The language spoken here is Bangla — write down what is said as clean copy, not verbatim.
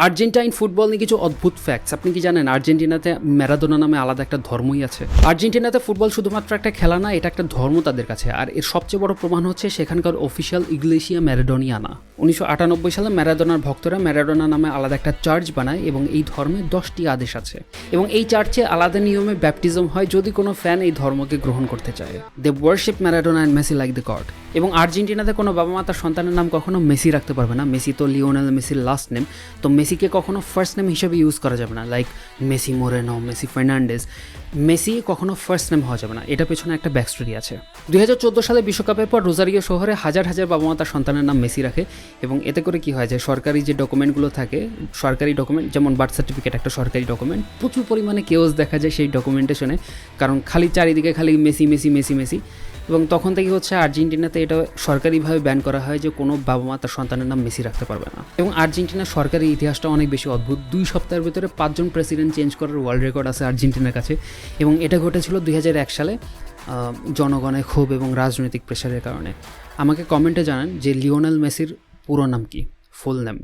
আর্জেন্টাইন ফুটবল নিয়ে কিছু অদ্ভুত ফ্যাক্টস। আপনি কি জানেন আর্জেন্টিনাতে ম্যারাডোনা নামে আলাদা একটা ধর্মই আছে। আর্জেন্টিনাতে ফুটবল শুধুমাত্র একটা খেলা না, এটা একটা ধর্ম তাদের কাছে। আর এর সবচেয়ে বড় প্রমাণ হচ্ছে সেখানকার অফিসিয়াল ইগলেসিয়া ম্যারাডোনিয়ানা। 1998 সালে ম্যারাডোনার ভক্তরা ম্যারাডোনা নামে আলাদা একটা চার্চ বানায় এবং এই ধর্মে 10টি আদেশ আছে এবং এই চার্চে আলাদা নিয়মে ব্যাপটিজম হয় যদি কোনো ফ্যান এই ধর্মকে গ্রহণ করতে চায়। They worship Maradona and Messi like the god. এবং আর্জেন্টিনাতে কোনো বাবা মা তার সন্তানের নাম কখনো মেসি রাখতে পারবে না। মেসি তো লিওনেল মেসির লাস্ট নেম, তো মেসিকে কখনো ফার্স্ট নেম হিসেবে ইউজ করা যাবে না, like Messi Moreno, Messi Fernandez. Messi কখনো ফার্স্ট নেম হওয়া যাবে না। এটা পেছনে একটা ব্যাকস্টোরি আছে। 2014 সালে বিশ্বকাপের পর রোজারিও শহরে হাজার হাজার বাবা মা তার সন্তানের নাম মেসি রাখে এবং এতে করে কি হয় যে সরকারি যে ডকুমেন্টগুলো থাকে, সরকারি ডকুমেন্ট যেমন বার্থ সার্টিফিকেট একটা সরকারি ডকুমেন্ট, প্রচুর পরিমাণে কেওস দেখা যায় সেই ডকুমেন্টেশনে, কারণ খালি চারিদিকে খালি মেসি মেসি মেসি মেসি। এবং তখন থেকে হচ্ছে আর্জেন্টিনাতে এটা সরকারিভাবে ব্যান করা হয় যে কোনো বাবা মা তার সন্তানের নাম মেসি রাখতে পারবে না। এবং আর্জেন্টিনার সরকারি ইতিহাসটা অনেক বেশি অদ্ভুত। 2 সপ্তাহের ভিতরে 5 জন প্রেসিডেন্ট চেঞ্জ করার ওয়ার্ল্ড রেকর্ড আছে আর্জেন্টিনার কাছে এবং এটা ঘটেছিল 2001 সালে জনগণের ক্ষোভ এবং রাজনৈতিক প্রেশারের কারণে। আমাকে কমেন্টে জানান যে লিওনেল মেসির পুরো নাম কি, ফুল নেম।